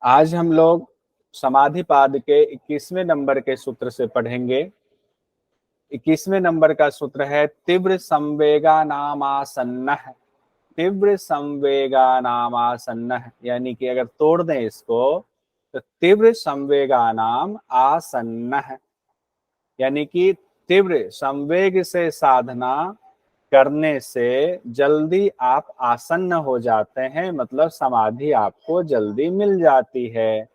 आज हम लोग समाधिपाद के 21वें नंबर के सूत्र से पढ़ेंगे। 21वें नंबर का सूत्र है तीव्र संवेगा नामासन्न। तीव्र संवेगा नामासन्न, यानी कि अगर तोड़ दें इसको तो तीव्र संवेगा नाम आसन्न, यानी कि तीव्र संवेग से साधना करने से जल्दी आप आसन्न हो जाते हैं, मतलब समाधि आपको जल्दी मिल जाती है।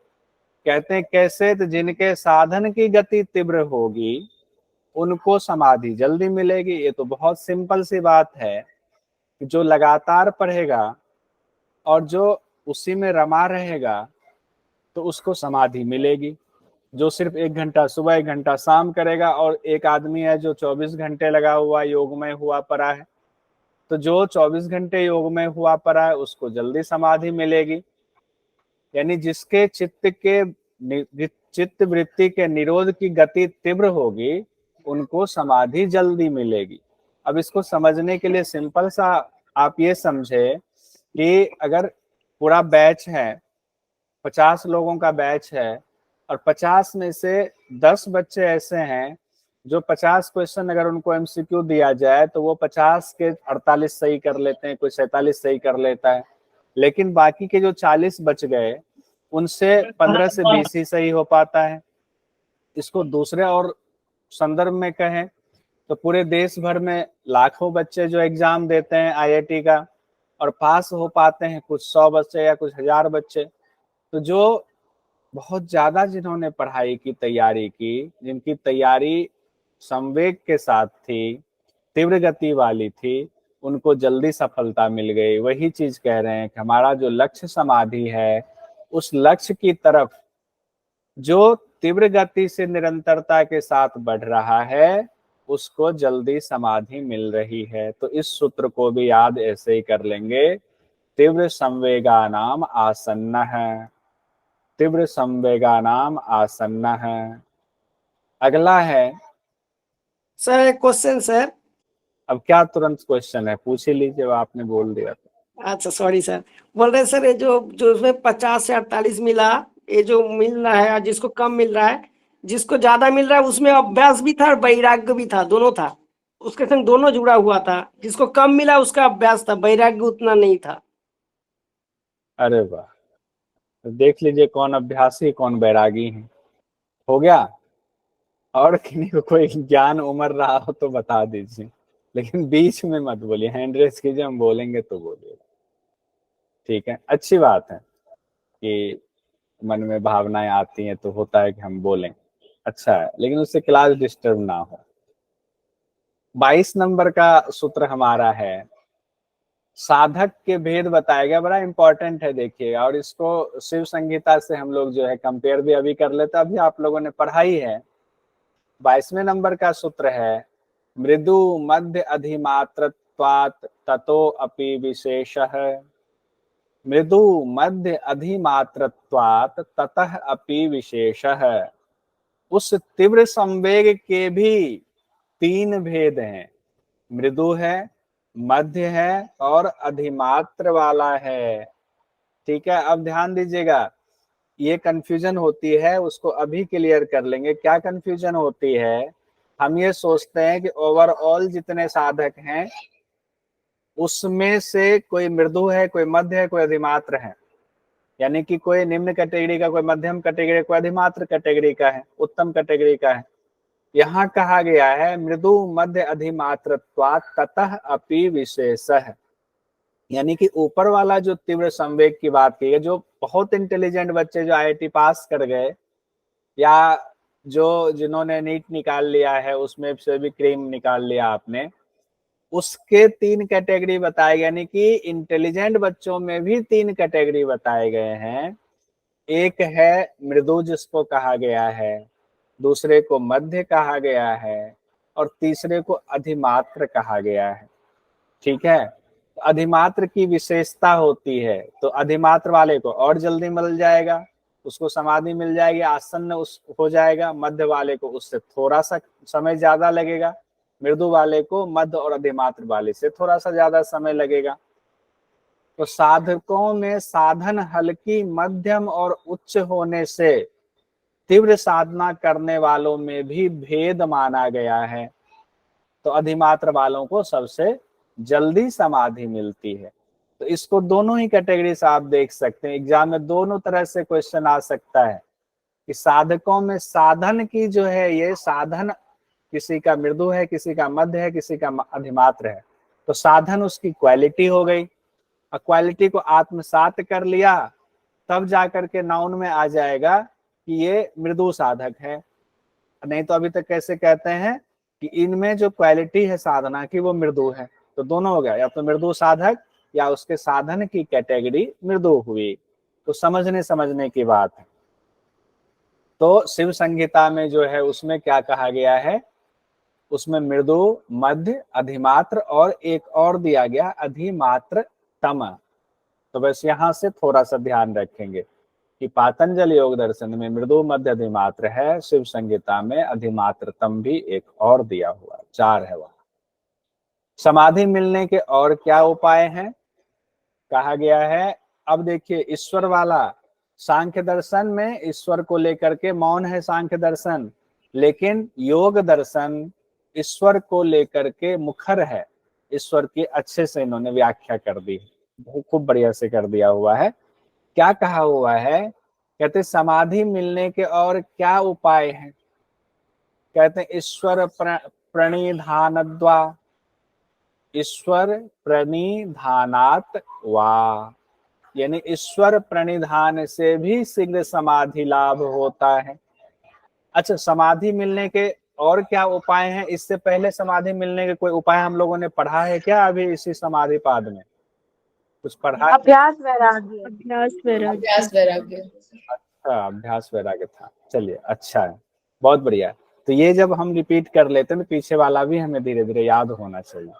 कहते हैं कैसे? तो जिनके साधन की गति तीव्र होगी उनको समाधि जल्दी मिलेगी। ये तो बहुत सिंपल सी बात है कि जो लगातार पढ़ेगा और जो उसी में रमा रहेगा तो उसको समाधि मिलेगी। जो सिर्फ 1 घंटा सुबह 1 घंटा शाम करेगा, और एक आदमी है जो 24 घंटे लगा हुआ योग में हुआ पड़ा है, तो जो 24 घंटे योग में हुआ पड़ा है उसको जल्दी समाधि मिलेगी। यानी जिसके चित्त वृत्ति के निरोध की गति तीव्र होगी उनको समाधि जल्दी मिलेगी। अब इसको समझने के लिए सिंपल सा आप ये समझे कि अगर पूरा बैच है, 50 लोगों का बैच है, और 50 में से 10 बच्चे ऐसे हैं जो 50 क्वेश्चन अगर उनको एमसीक्यू दिया जाए तो वो 50 के 48 सही कर लेते हैं, कोई 47 सही कर लेता है। लेकिन बाकी के जो 40 बच गए उनसे 15 से 20 ही सही हो पाता है। इसको दूसरे और संदर्भ में कहें तो पूरे देश भर में लाखों बच्चे जो एग्जाम देते हैं आईआईटी का, और पास हो पाते हैं कुछ 100 बच्चे या कुछ 1000 बच्चे। तो जो बहुत ज्यादा जिन्होंने पढ़ाई की तैयारी की, जिनकी तैयारी संवेग के साथ थी, तीव्र गति वाली थी, उनको जल्दी सफलता मिल गई। वही चीज कह रहे हैं कि हमारा जो लक्ष्य समाधि है उस लक्ष्य की तरफ जो तीव्र गति से निरंतरता के साथ बढ़ रहा है उसको जल्दी समाधि मिल रही है। तो इस सूत्र को भी याद ऐसे ही कर लेंगे, तीव्र संवेगा नाम आसन्न है। तीव्र संवेगा नाम आसन्न है। अगला है, सर एक क्वेश्चन सर। अब क्या तुरंत क्वेश्चन है? पूछ ही लीजिए, आपने बोल दिया तो। अच्छा सॉरी सर। बोल रहे सर, ये जो जो उसमें 50 से 48 मिला, ये जो मिल रहा है और जिसको कम मिल रहा है, जिसको ज्यादा मिल रहा है उसमें अभ्यास भी था और वैराग्य भी था, दोनों था। उसके संग दोनों जुड़ा हुआ था। जिसको कम मिला उसका अभ्यास था, वैराग्य उतना नहीं था। अरे वाह, तो देख लीजिए कौन अभ्यासी कौन बैरागी है। हो गया। और किन्हीं को कोई ज्ञान उमड़ रहा हो तो बता दीजिए, लेकिन बीच में मत बोलिए, हैंड रेस कीजिए, हम बोलेंगे तो बोलिए। ठीक है, अच्छी बात है कि मन में भावनाएं आती हैं तो होता है कि हम बोलें, अच्छा है, लेकिन उससे क्लास डिस्टर्ब ना हो। 22 नंबर का सूत्र हमारा है, साधक के भेद बताया गया। बड़ा इंपॉर्टेंट है देखिएगा, और इसको शिव संगीता से हम लोग जो है कंपेयर भी अभी कर लेते, अभी आप लोगों ने पढ़ाई है। 22वें नंबर का सूत्र है, मृदु मध्य अधिमात्रत्वात् ततो अपि विशेषः। मृदु मध्य अधिमात्रत्वात् ततः अपि विशेषः। उस तीव्र संवेग के भी 3 भेद हैं, मृदु है, मध्य है और अधिमात्र वाला है। ठीक है, अब ध्यान दीजिएगा, ये कंफ्यूजन होती है, उसको अभी क्लियर कर लेंगे। क्या कंफ्यूजन होती है? हम ये सोचते हैं कि ओवरऑल जितने साधक हैं उसमें से कोई मृदु है, कोई मध्य है, कोई अधिमात्र है, यानी कि कोई निम्न कैटेगरी का, कोई मध्यम कैटेगरी, कोई अधिमात्र कैटेगरी का है, उत्तम कैटेगरी का है। यहाँ कहा गया है मृदु मध्य अधिमात्रत्वात् ततः अपि विशेषः, यानी कि ऊपर वाला जो तीव्र संवेग की बात की है, जो बहुत इंटेलिजेंट बच्चे जो आईआईटी पास कर गए, या जो जिन्होंने नीट निकाल लिया है उसमें से भी क्रीम निकाल लिया आपने, उसके 3 कैटेगरी बताए गए, यानी कि इंटेलिजेंट बच्चों में भी 3 कैटेगरी बताए गए हैं। एक है मृदु जिसको कहा गया है, दूसरे को मध्य कहा गया है, और तीसरे को अधिमात्र कहा गया है। ठीक है, तो अधिमात्र की विशेषता होती है, तो अधिमात्र वाले को और जल्दी मिल जाएगा, उसको समाधि मिल जाएगी, आसन्न उस हो जाएगा। मध्य वाले को उससे थोड़ा सा समय ज्यादा लगेगा, मृदु वाले को मध्य और अधिमात्र वाले से थोड़ा सा ज्यादा समय लगेगा। तो साधकों में साधन हल्की, मध्यम और उच्च होने से तीव्र साधना करने वालों में भी भेद माना गया है। तो अधिमात्र वालों को सबसे जल्दी समाधि मिलती है। तो इसको दोनों ही कैटेगरी से आप देख सकते हैं, एग्जाम में दोनों तरह से क्वेश्चन आ सकता है कि साधकों में साधन की जो है, ये साधन किसी का मृदु है, किसी का मध्य है, किसी का अधिमात्र है। तो साधन उसकी क्वालिटी हो गई, और क्वालिटी को आत्मसात कर लिया, तब जाकर के नाउन में आ जाएगा कि ये मृदु साधक है। नहीं तो अभी तक कैसे कहते हैं कि इनमें जो क्वालिटी है साधना की वो मृदु है। तो दोनों हो गया, या तो मृदु साधक या उसके साधन की कैटेगरी मृदु हुई। तो समझने समझने की बात है। तो शिव संहिता में जो है उसमें क्या कहा गया है, उसमें मृदु, मध्य, अधिमात्र और एक और दिया गया अधिमात्र तम। तो बस यहां से थोड़ा सा ध्यान रखेंगे कि पातंजल योग दर्शन में मृदु, मध्य, अधिमात्र है, शिव संहिता में अधिमात्रतम भी एक और दिया हुआ, 4 है वहां। समाधि मिलने के और क्या उपाय हैं कहा गया है। अब देखिए ईश्वर वाला, सांख्य दर्शन में ईश्वर को लेकर के मौन है सांख्य दर्शन, लेकिन योग दर्शन ईश्वर को लेकर के मुखर है। ईश्वर की अच्छे से इन्होंने व्याख्या कर दी, खूब बढ़िया से कर दिया हुआ है। क्या कहा हुआ है, कहते समाधि मिलने के और क्या उपाय हैं। कहते हैं ईश्वर प्रणिधानद्वा, ईश्वर प्रणिधानात वा, यानी ईश्वर प्रणिधान से भी शीघ्र समाधि लाभ होता है। अच्छा, समाधि मिलने के और क्या उपाय हैं, इससे पहले समाधि मिलने के कोई उपाय हम लोगों ने पढ़ा है क्या अभी इसी समाधि पाद में कुछ पढ़ा है? अभ्यास वैराग्य। अभ्यास वैराग्य। अभ्यास वैराग्य। अच्छा, अभ्यास वैराग्य था, चलिए अच्छा है, बहुत बढ़िया। तो ये जब हम रिपीट कर लेते हैं तो पीछे वाला भी हमें धीरे धीरे याद होना चाहिए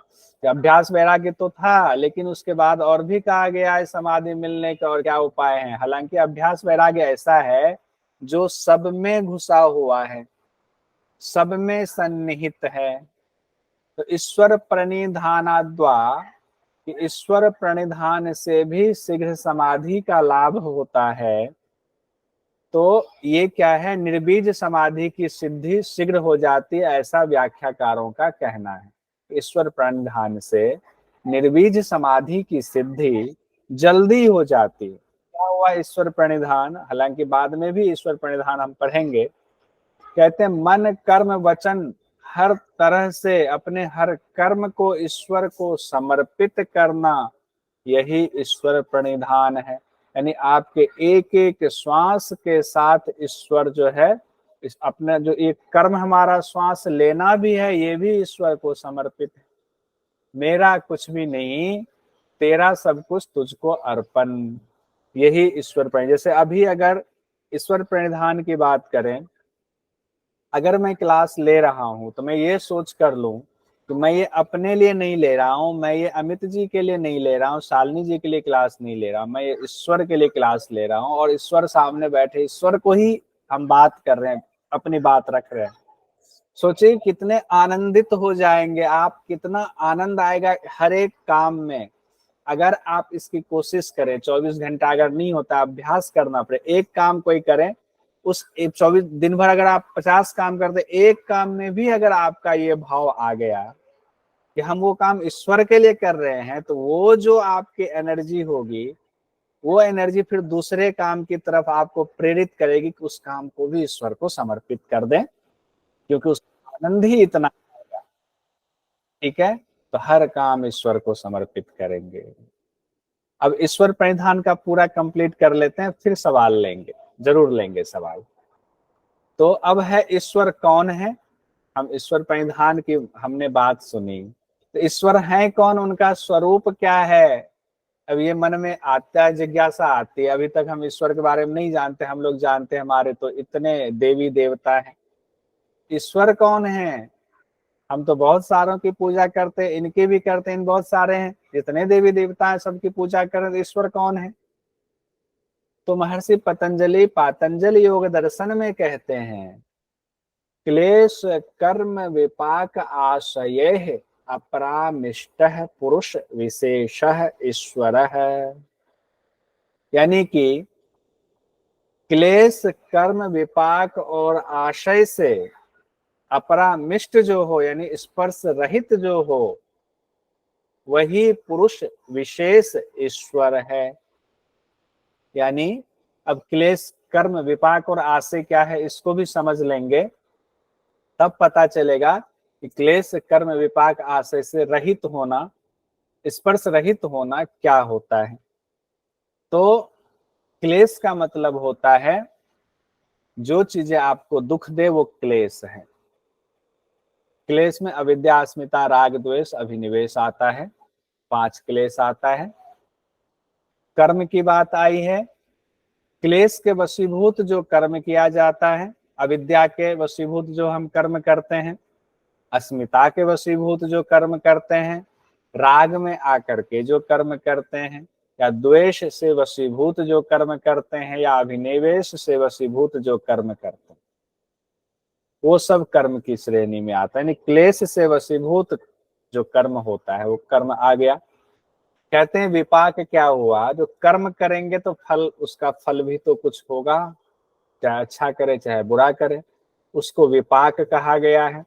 कि अभ्यास वैराग्य तो था, लेकिन उसके बाद और भी कहा गया है समाधि मिलने के और क्या उपाय हैं। हालांकि अभ्यास वैराग्य ऐसा है जो सब में घुसा हुआ है, सब में सन्निहित है। तो ईश्वर प्रणिधानाद्वा, कि ईश्वर प्रणिधान से भी शीघ्र समाधि का लाभ होता है। तो ये क्या है, निर्बीज समाधि की सिद्धि शीघ्र हो जाती है, ऐसा व्याख्याकारों का कहना है। ईश्वर प्रणिधान से निर्बीज समाधि की सिद्धि जल्दी हो जाती है। क्या हुआ ईश्वर प्रणिधान, हालांकि बाद में भी ईश्वर प्रणिधान हम पढ़ेंगे। कहते हैं मन कर्म वचन हर तरह से अपने हर कर्म को ईश्वर को समर्पित करना, यही ईश्वर प्रणिधान है। यानी आपके एक एक श्वास के साथ ईश्वर जो है, इस अपना जो एक कर्म हमारा श्वास लेना भी है, ये भी ईश्वर को समर्पित है। मेरा कुछ भी नहीं, तेरा सब कुछ तुझको अर्पण, यही ईश्वर प्रणिधान। जैसे अभी अगर ईश्वर प्रणिधान की बात करें, अगर मैं क्लास ले रहा हूं तो मैं ये सोच कर लूं कि मैं ये अपने लिए नहीं ले रहा हूं, मैं ये अमित जी के लिए नहीं ले रहा हूं, शालिनी जी के लिए क्लास नहीं ले रहा हूं, मैं ये ईश्वर के लिए क्लास ले रहा हूं, और ईश्वर सामने बैठे, ईश्वर को ही हम बात कर रहे हैं, अपनी बात रख रहे हैं। सोचिए कितने आनंदित हो जाएंगे आप, कितना आनंद आएगा हर एक काम में। अगर आप इसकी कोशिश करें, 24 घंटा अगर नहीं होता, अभ्यास करना पड़े, एक काम कोई करें, उस 24 दिन भर अगर आप 50 काम करते, एक काम में भी अगर आपका ये भाव आ गया कि हम वो काम ईश्वर के लिए कर रहे हैं, तो वो जो आपकी एनर्जी होगी, वो एनर्जी फिर दूसरे काम की तरफ आपको प्रेरित करेगी कि उस काम को भी ईश्वर को समर्पित कर दें, क्योंकि उसका आनंद ही इतना आएगा। ठीक है, तो हर काम ईश्वर को समर्पित करेंगे। अब ईश्वर प्रणिधान का पूरा कंप्लीट कर लेते हैं, फिर सवाल लेंगे, जरूर लेंगे सवाल। तो अब है ईश्वर कौन है। हम ईश्वर प्रणिधान की हमने बात सुनी, तो ईश्वर है कौन, उनका स्वरूप क्या है। अब ये मन में आता है, जिज्ञासा आती है, अभी तक हम ईश्वर के बारे में नहीं जानते। हम लोग जानते हैं हमारे तो इतने देवी देवता हैं, ईश्वर कौन है। हम तो बहुत सारों की पूजा करते हैं, इनकी भी करते हैं, इन बहुत सारे हैं, जितने देवी देवता हैं सबकी पूजा करें, तो ईश्वर कौन है। तो महर्षि पतंजलि पातंजल योग दर्शन में कहते हैं, क्लेश कर्म विपाक आशय अपरामिष्टः पुरुष विशेषः ईश्वरः। यानी कि क्लेश कर्म विपाक और आशय से अपरामिष्ट जो हो यानी स्पर्श रहित जो हो वही पुरुष विशेष ईश्वर है। यानी अब क्लेश कर्म विपाक और आशय क्या है इसको भी समझ लेंगे तब पता चलेगा कि क्लेश कर्म विपाक आशय से रहित होना स्पर्श रहित होना क्या होता है। तो क्लेश का मतलब होता है जो चीजें आपको दुख दे वो क्लेश है। क्लेश में अविद्या अस्मिता राग द्वेष अभिनिवेश आता है, 5 क्लेश आता है। कर्म की बात आई है, क्लेश के वशीभूत जो कर्म किया जाता है, अविद्या के वशीभूत जो हम कर्म करते हैं, अस्मिता के वशीभूत जो कर्म करते हैं, राग में आकर के जो कर्म करते हैं, या द्वेष से वशीभूत जो कर्म करते हैं, या अभिनिवेश से वशीभूत जो कर्म करते हैं, वो सब कर्म की श्रेणी में आता है। यानी क्लेश से वशीभूत जो कर्म होता है वो कर्म आ गया। कहते हैं विपाक क्या हुआ, जो कर्म करेंगे तो फल उसका फल भी तो कुछ होगा, चाहे अच्छा करे चाहे बुरा करे, उसको विपाक कहा गया है।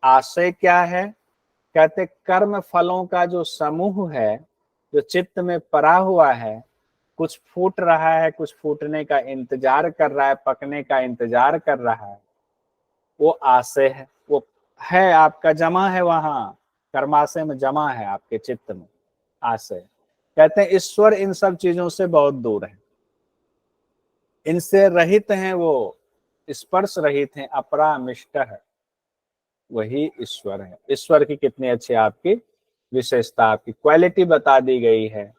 आशय क्या है, कहते कर्म फलों का जो समूह है जो चित्त में पड़ा हुआ है, कुछ फूट रहा है, कुछ फूटने का इंतजार कर रहा है, पकने का इंतजार कर रहा है, वो आशय है। वो है आपका जमा है वहां, कर्माशय में जमा है आपके चित्त में आशय। कहते हैं ईश्वर इन सब चीजों से बहुत दूर है, इनसे रहित हैं, वो स्पर्श रहित हैं, अपरामिष्ट है, वही ईश्वर है। ईश्वर की कितनी अच्छी आपकी विशेषता, आपकी क्वालिटी बता दी गई है।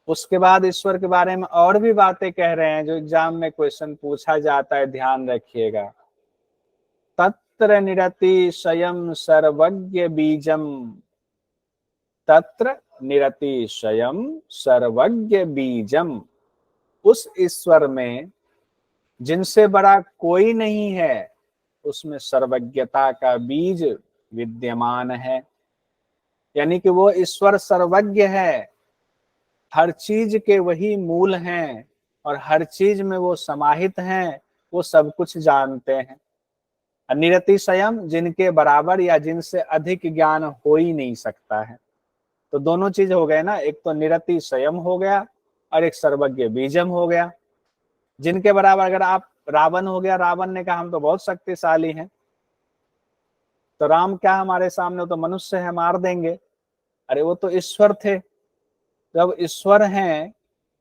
उसके बाद ईश्वर के बारे में और भी बातें कह रहे हैं जो एग्जाम में क्वेश्चन पूछा जाता है, ध्यान रखिएगा। तत्र निरतिशयम् सर्वज्ञ बीजम, तत्र निरतिशयम् सर्वज्ञ बीजम, उस ईश्वर में जिनसे बड़ा कोई नहीं है उसमें सर्वज्ञता का बीज विद्यमान है। यानी कि वो ईश्वर सर्वज्ञ है, हर चीज के वही मूल हैं और हर चीज में वो समाहित हैं, वो सब कुछ जानते हैं। निरतिशयम्, जिनके बराबर या जिनसे अधिक ज्ञान हो ही नहीं सकता है। तो दोनों चीज हो गए ना, एक तो निरतिशयम् हो गया और एक सर्वज्ञ बीजम हो गया। जिनके बराबर, अगर आप रावण हो गया, रावण ने कहा हम तो बहुत शक्तिशाली हैं, तो राम क्या हमारे सामने, तो मनुष्य है, मार देंगे। अरे वो तो ईश्वर थे। जब ईश्वर हैं,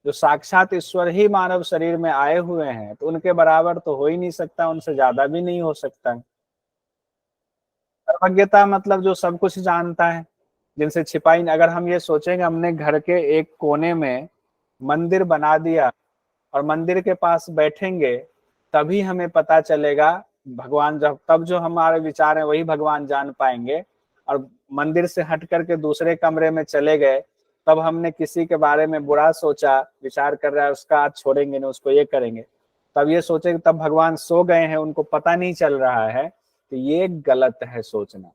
जो साक्षात ईश्वर ही मानव शरीर में आए हुए हैं, तो उनके बराबर तो हो ही नहीं सकता, उनसे ज्यादा भी नहीं हो सकता है। सर्वज्ञता मतलब जो सब कुछ जानता है, जिनसे छिपाई। अगर हम ये सोचेंगे हमने घर के एक कोने में मंदिर बना दिया और मंदिर के पास बैठेंगे तभी हमें पता चलेगा भगवान, जब तब जो हमारे विचार है वही भगवान जान पाएंगे। और मंदिर से हट करके दूसरे कमरे में चले गए तब हमने किसी के बारे में बुरा सोचा, विचार कर रहा है उसका आज छोड़ेंगे नहीं, उसको ये करेंगे, तब ये सोचेंगे तब भगवान सो गए हैं, उनको पता नहीं चल रहा है। तो ये गलत है सोचना।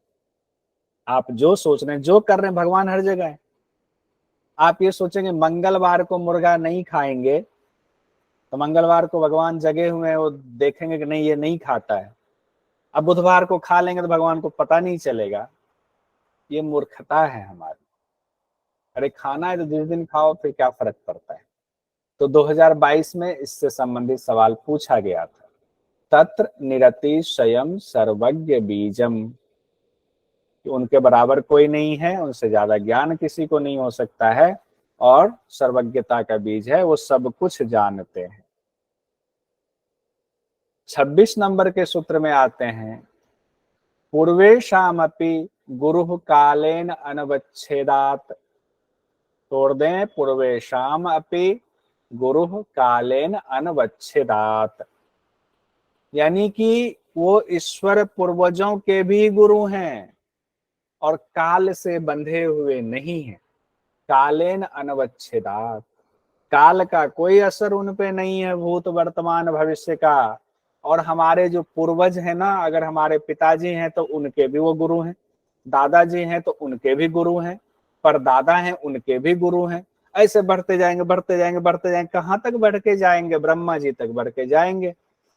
आप जो सोच रहे हैं, जो कर रहे हैं, भगवान हर जगह है। आप ये सोचेंगे मंगलवार को मुर्गा नहीं खाएंगे तो मंगलवार को भगवान जगे हुए हैं, वो देखेंगे कि नहीं ये नहीं खाता है। अब बुधवार को खा लेंगे तो भगवान को पता नहीं चलेगा। ये मूर्खता है हमारी। अरे खाना है तो जिस दिन खाओ, फिर क्या फर्क पड़ता है। तो 2022 में इससे संबंधित सवाल पूछा गया था। तत्र निरतिशयम् सर्वज्ञ बीजम, कि उनके बराबर कोई नहीं है, उनसे ज्यादा ज्ञान किसी को नहीं हो सकता है, और सर्वज्ञता का बीज है, वो सब कुछ जानते हैं। 26 नंबर के सूत्र में आते हैं, पूर्वेशामपि गुरु कालेन अनवच्छेदात। तोड़ दें, पूर्वेशाम अपि गुरु कालेन अनवच्छेदात। यानी कि वो ईश्वर पूर्वजों के भी गुरु हैं और काल से बंधे हुए नहीं हैं। कालेन अनवच्छेदात, काल का कोई असर उन पे नहीं है, भूत वर्तमान भविष्य का। और हमारे जो पूर्वज हैं ना, अगर हमारे पिताजी हैं तो उनके भी वो गुरु हैं। दादाजी हैं तो उनके भी गुरु हैं, परदादा हैं उनके भी गुरु हैं। ऐसे बढ़ते जाएंगे बढ़ते जाएंगे बढ़ते जाएंगे, कहाँ तक बढ़ के जाएंगे? ब्रह्मा जी तक बढ़ के जाएंगे।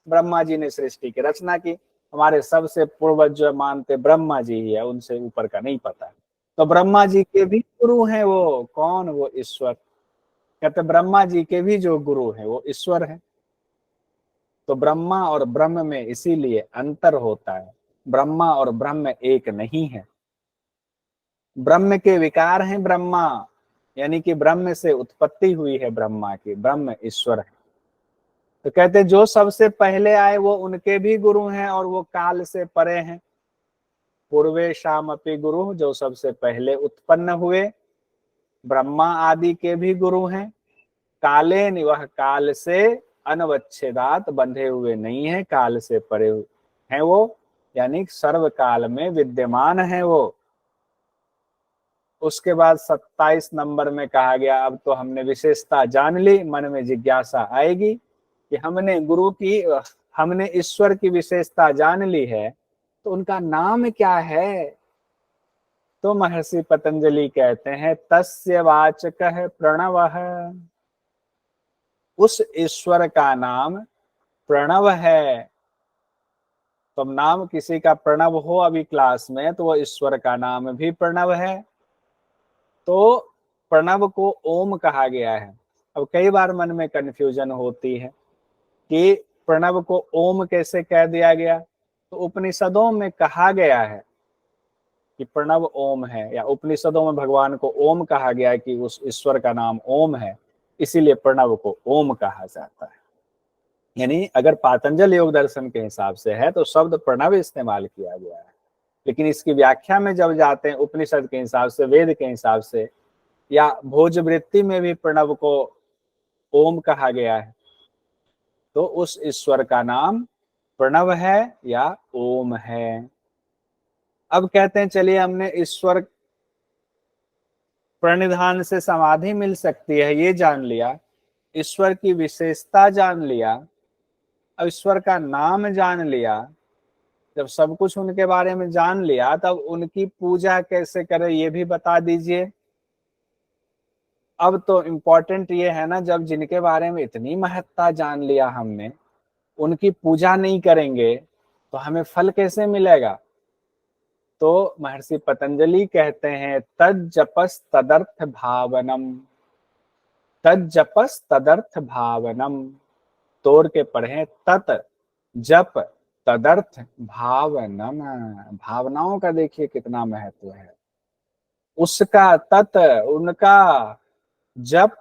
ब्रह्मा जी ने सृष्टि की रचना की, हमारे सबसे पूर्वज जो मानते ब्रह्मा जी ही है, उनसे ऊपर का नहीं पता। तो ब्रह्मा जी के भी गुरु हैं, वो कौन? वो ईश्वर। कहते ब्रह्मा जी के भी जो गुरु हैं वो ईश्वर है। तो ब्रह्मा और ब्रह्म में इसीलिए अंतर होता है, ब्रह्मा और ब्रह्म एक नहीं है। ब्रह्म के विकार हैं ब्रह्मा, यानी कि ब्रह्म से उत्पत्ति हुई है ब्रह्मा की, ब्रह्म ईश्वर है। तो कहते जो सबसे पहले आए वो उनके भी गुरु हैं और वो काल से परे हैं। पूर्वे शाम अपि गुरु, जो सबसे पहले उत्पन्न हुए, ब्रह्मा आदि के भी गुरु हैं। काले नि, वह काल से अनवच्छेदात, बंधे हुए नहीं है, काल से परे हैं वो, यानी सर्व काल में विद्यमान है वो। उसके बाद 27 नंबर में कहा गया, अब तो हमने विशेषता जान ली, मन में जिज्ञासा आएगी कि हमने गुरु की, हमने ईश्वर की विशेषता जान ली है, तो उनका नाम क्या है? तो महर्षि पतंजलि कहते हैं तस्य वाचकः प्रणवः, उस ईश्वर का नाम प्रणव है। तो नाम किसी का प्रणव हो अभी क्लास में, तो वो ईश्वर का नाम भी प्रणव है। तो प्रणव को ओम कहा गया है। अब कई बार मन में कंफ्यूजन होती है कि प्रणव को ओम कैसे कह दिया गया। तो उपनिषदों में कहा गया है कि प्रणव ओम है, या उपनिषदों में भगवान को ओम कहा गया है कि उस ईश्वर का नाम ओम है, इसीलिए प्रणव को ओम कहा जाता है। यानी अगर पातंजल योग दर्शन के हिसाब से है तो शब्द प्रणव इस्तेमाल किया गया है, लेकिन इसकी व्याख्या में जब जाते हैं उपनिषद के हिसाब से, वेद के हिसाब से, या भोजवृत्ति में भी प्रणव को ओम कहा गया है। तो उस ईश्वर का नाम प्रणव है या ओम है। अब कहते हैं चलिए हमने ईश्वर प्रणिधान से समाधि मिल सकती है ये जान लिया, ईश्वर की विशेषता जान लिया, अब ईश्वर का नाम जान लिया। जब सब कुछ उनके बारे में जान लिया, तब उनकी पूजा कैसे करें ये भी बता दीजिए। अब तो इम्पोर्टेंट ये है ना, जब जिनके बारे में इतनी महत्ता जान लिया हमने, उनकी पूजा नहीं करेंगे तो हमें फल कैसे मिलेगा? तो महर्षि पतंजलि कहते हैं तज्जपस तदर्थ भावनम, तज्जपस तदर्थ भावनम, तोड़ के पढ़े तत् जप तदर्थ भावनम। भावनाओं का देखिए कितना महत्व है। उसका तत्, उनका जप,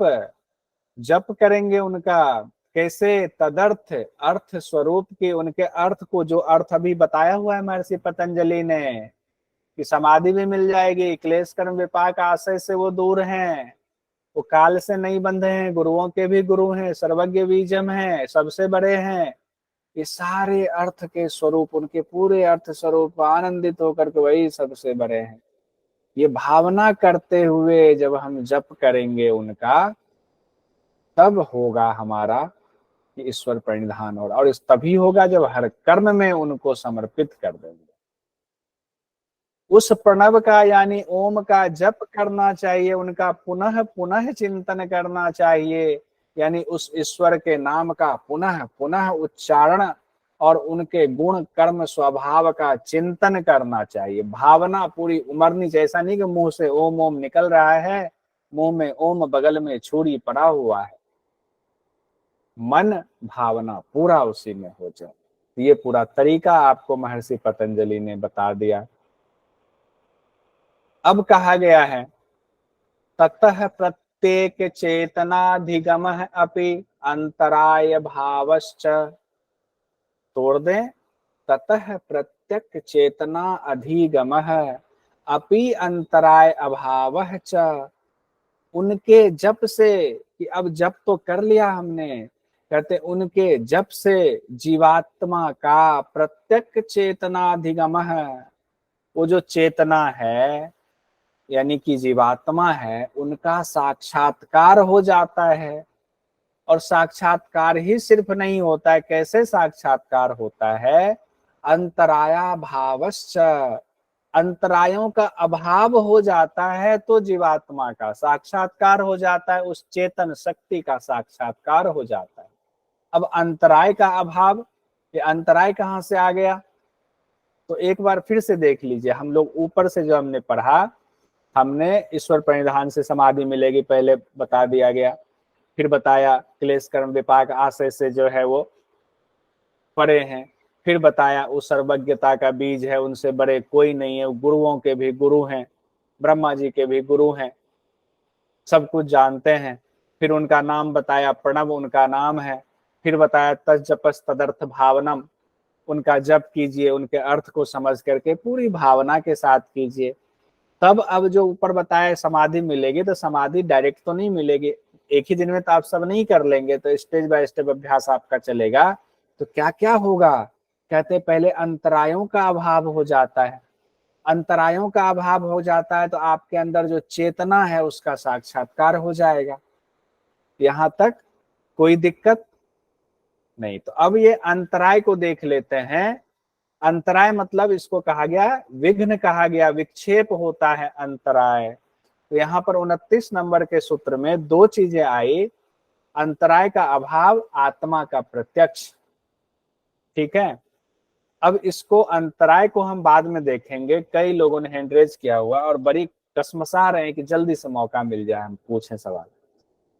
जप करेंगे उनका कैसे? तदर्थ, अर्थ स्वरूप के, उनके अर्थ को, जो अर्थ अभी बताया हुआ है महर्षि पतंजलि ने कि समाधि भी मिल जाएगी, क्लेश कर्म विपाक आशय से वो दूर हैं, वो काल से नहीं बंधे हैं, गुरुओं के भी गुरु हैं, सर्वज्ञ बीजम हैं, सबसे बड़े हैं। ये सारे अर्थ के स्वरूप, उनके पूरे अर्थ स्वरूप आनंदित होकर के वही सबसे बड़े हैं। ये भावना करते हुए जब हम जप करेंगे उनका, तब होगा हमारा कि ईश्वर प्रणिधान होगा। और इस तभी होगा जब हर कर्म में उनको समर्पित कर देंगे। उस प्रणव का यानी ओम का जप करना चाहिए, उनका पुनः पुनः चिंतन करना चाहिए, यानी उस ईश्वर के नाम का पुनः पुनः उच्चारण और उनके गुण कर्म स्वभाव का चिंतन करना चाहिए। भावना पूरी उमरनी चाहिए, ऐसा नहीं कि मुंह से ओम ओम निकल रहा है, मुंह में ओम बगल में छुरी पड़ा हुआ है। मन भावना पूरा उसी में हो जाए। ये पूरा तरीका आपको महर्षि पतंजलि ने बता दिया। अब कहा गया है ततः प्रत्येक चेतनाधिगम अपि अंतराय भावश्च, तोड़ दें, ततः प्रत्यक चेतना अधिगम अपि अंतराय अभावः च, उनके जप से, कि अब जप तो कर लिया हमने, कहते उनके जप से जीवात्मा का प्रत्यक चेतनाधिगम, वो जो चेतना है यानी कि जीवात्मा है, उनका साक्षात्कार हो जाता है। और साक्षात्कार ही सिर्फ नहीं होता है, कैसे साक्षात्कार होता है? अंतराया भावश्च, अंतरायों का अभाव हो जाता है तो जीवात्मा का साक्षात्कार हो जाता है, उस चेतन शक्ति का साक्षात्कार हो जाता है। अब अंतराय का अभाव, ये अंतराय कहाँ से आ गया? तो एक बार फिर से देख लीजिए, हम लोग ऊपर से जो हमने पढ़ा, हमने ईश्वर प्रणिधान से समाधि मिलेगी पहले बता दिया गया, फिर बताया क्लेश कर्म विपाक आशय से जो है वो परे हैं, फिर बताया उस सर्वज्ञता का बीज है, उनसे बड़े कोई नहीं है, गुरुओं के भी गुरु हैं, ब्रह्मा जी के भी गुरु हैं, सब कुछ जानते हैं। फिर उनका नाम बताया, प्रणव उनका नाम है। फिर बताया तज जपस तदर्थ भावनम, उनका जप कीजिए, उनके अर्थ को समझ करके पूरी भावना के साथ कीजिए। तब अब जो ऊपर बताया समाधि मिलेगी, तो समाधि डायरेक्ट तो नहीं मिलेगी, एक ही दिन में तो आप सब नहीं कर लेंगे, तो स्टेज बाय स्टेप अभ्यास आपका चलेगा। तो क्या क्या होगा? कहते पहले अंतरायों का अभाव हो जाता है, अंतरायों का अभाव हो जाता है तो आपके अंदर जो चेतना है उसका साक्षात्कार हो जाएगा। यहां तक कोई दिक्कत नहीं। तो अब ये अंतराय को देख लेते हैं। अंतराय मतलब इसको कहा गया विघ्न, कहा गया विक्षेप होता है अंतराय। तो यहाँ पर 29 नंबर के सूत्र में दो चीजें आई, अंतराय का अभाव, आत्मा का प्रत्यक्ष। ठीक है, अब इसको अंतराय को हम बाद में देखेंगे। कई लोगों ने हैंड रेज किया हुआ और बड़ी कसमसा रहे हैं कि जल्दी से मौका मिल जाए हम पूछें सवाल।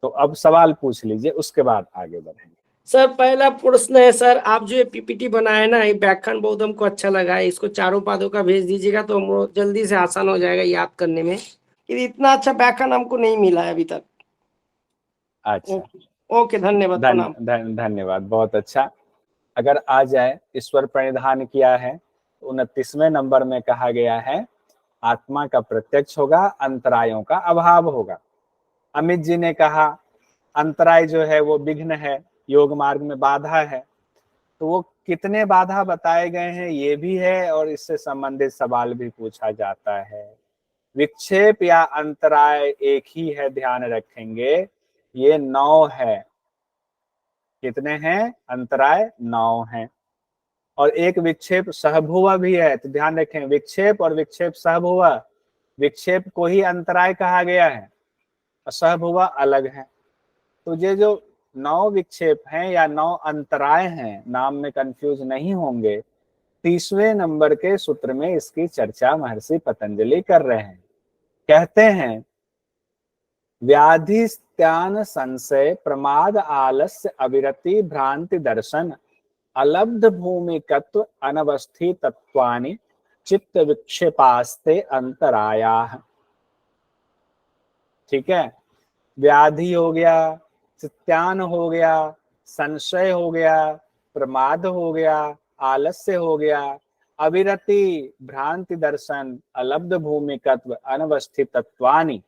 तो अब सवाल पूछ लीजिए, उसके बाद आगे बढ़ेंगे। सर पहला प्रश्न है सर, आप जो ये पीपीटी बनाए ना, ये व्याख्यान बहुत हमको अच्छा लगा है, इसको चारों पादों का भेज दीजिएगा तो हम जल्दी से आसान हो जाएगा याद करने में, कि इतना अच्छा व्याख्यान हमको नहीं मिला है अभी तक। अच्छा, ओके, धन्यवाद, प्रणाम। धन्यवाद, बहुत अच्छा। अगर आ जाए, ईश्वर प्रणिधान किया है, 29वें नंबर में कहा गया है आत्मा का प्रत्यक्ष होगा, अंतरायों का अभाव होगा। अमित जी ने कहा अंतराय जो है वो विघ्न है, योग मार्ग में बाधा है। तो वो कितने बाधा बताए गए हैं ये भी है, और इससे संबंधित सवाल भी पूछा जाता है। विक्षेप या अंतराय एक ही है, ध्यान रखेंगे, ये 9 है। कितने हैं? अंतराय 9 हैं। और एक विक्षेप सहभुवा भी है, तो ध्यान रखें, विक्षेप और विक्षेप सहभुवा, विक्षेप को ही अंतराय कहा गया है और सहभुवा अलग है। तो ये जो 9 विक्षेप हैं या 9 अंतराय हैं, नाम में कंफ्यूज नहीं होंगे। 30वें नंबर के सूत्र में इसकी चर्चा महर्षि पतंजलि कर रहे हैं। कहते हैं व्याधिस्त्यान संशय प्रमाद आलस्य अविरति भ्रांति दर्शन अलब्ध भूमिकत्व अनवस्थितत्वानि चित्त विक्षेपास्ते अंतरायाः। ठीक है, व्याधि हो गया, स्त्यान हो गया, संशय हो गया, प्रमाद हो गया, आलस्य हो गया, अविरति, भ्रांति दर्शन, अलब्ध भूमिकत्व, अनवस्थितत्वानि,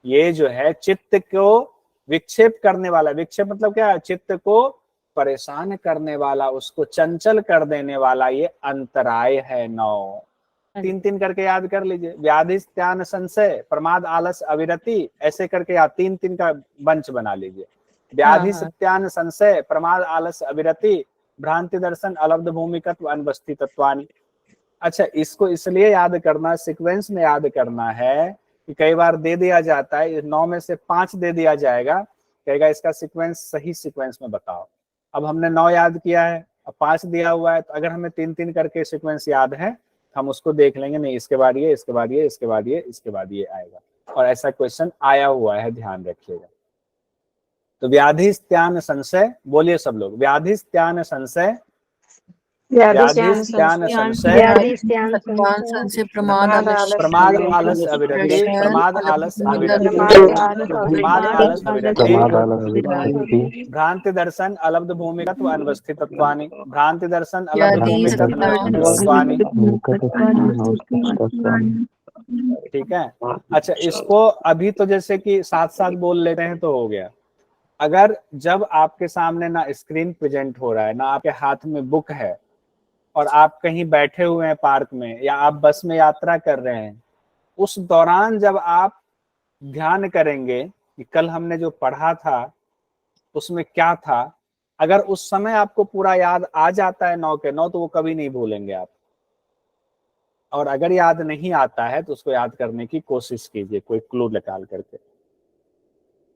ये जो है चित्त को विक्षेप करने वाला, विक्षेप मतलब क्या है? चित्त को परेशान करने वाला, उसको चंचल कर देने वाला, ये अंतराय है 9। 3-3 करके याद कर लीजिए, व्याधि स्त्यान संशय प्रमाद आलस अविरति, ऐसे करके याद 3-3 का बंच बना लीजिए। व्याधि स्त्यान संशय प्रमाद आलस अविरति भ्रांति दर्शन अलब्ध भूमिकत्व अनवस्थितत्वानि। अच्छा, इसको इसलिए याद करना, सीक्वेंस में याद करना है कि कई बार दे दिया जाता है 9 में से 5 दे दिया जाएगा, कहेगा इसका सीक्वेंस सही सीक्वेंस में बताओ। अब हमने 9 याद किया है, अब 5 दिया हुआ है, तो अगर हमें 3-3 करके सीक्वेंस याद है हम उसको देख लेंगे, नहीं इसके बाद ये, इसके बाद ये, इसके बाद ये, इसके बाद ये आएगा। और ऐसा क्वेश्चन आया हुआ है, ध्यान रखिएगा। तो व्याधि स्त्यान संशय, बोलिए सब लोग, व्याधि स्त्यान संशय, व्याधि स्त्यान संशय, प्रमाद आलस अविरति, प्रमाद आलस अविरति, प्रमाद आलस अविरति, भ्रांति दर्शन अलब्ध भूमिकत्व अनवस्थितत्वानि, भ्रांति दर्शन अलब्ध भूमिकत्व अनवस्थितत्वानि। ठीक है, अच्छा, इसको अभी तो जैसे कि साथ साथ बोल लेते हैं तो हो गया। अगर जब आपके सामने ना स्क्रीन प्रेजेंट हो रहा है, ना आपके हाथ में बुक है, और आप कहीं बैठे हुए हैं पार्क में, या आप बस में यात्रा कर रहे हैं, उस दौरान जब आप ध्यान करेंगे कि कल हमने जो पढ़ा था उसमें क्या था, अगर उस समय आपको पूरा याद आ जाता है 9 के 9, तो वो कभी नहीं भूलेंगे आप। और अगर याद नहीं आता है तो उसको याद करने की कोशिश कीजिए, कोई क्लू निकाल करके।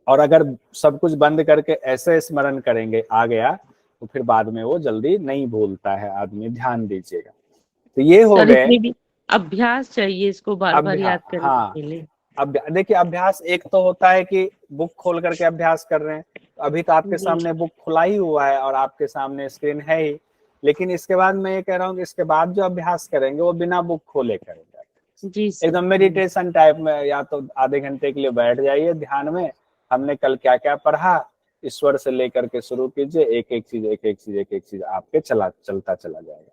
और अगर सब कुछ बंद करके ऐसे स्मरण करेंगे आ गया, तो फिर बाद में वो जल्दी नहीं भूलता है आदमी, ध्यान दीजिएगा। तो ये हो सर गए इसमें भी अभ्यास चाहिए इसको बार बार अभ्यास। याद करने हाँ, के लिए। अब देखिए अभ्यास एक तो होता है कि बुक खोल करके अभ्यास कर रहे हैं, तो अभी तो आपके जी सामने बुक खुला ही हुआ है और आपके सामने स्क्रीन है ही। लेकिन इसके बाद मैं ये कह रहा हूँ कि इसके बाद जो अभ्यास करेंगे वो बिना बुक खोले करेंगे, जी सर। एकदम मेडिटेशन टाइप में। या तो आधे घंटे के लिए बैठ जाइए ध्यान में, हमने कल क्या क्या पढ़ा, ईश्वर से लेकर के शुरू कीजिए, एक एक चीज एक एक चीज एक एक चीज आपके चलता चला जाएगा।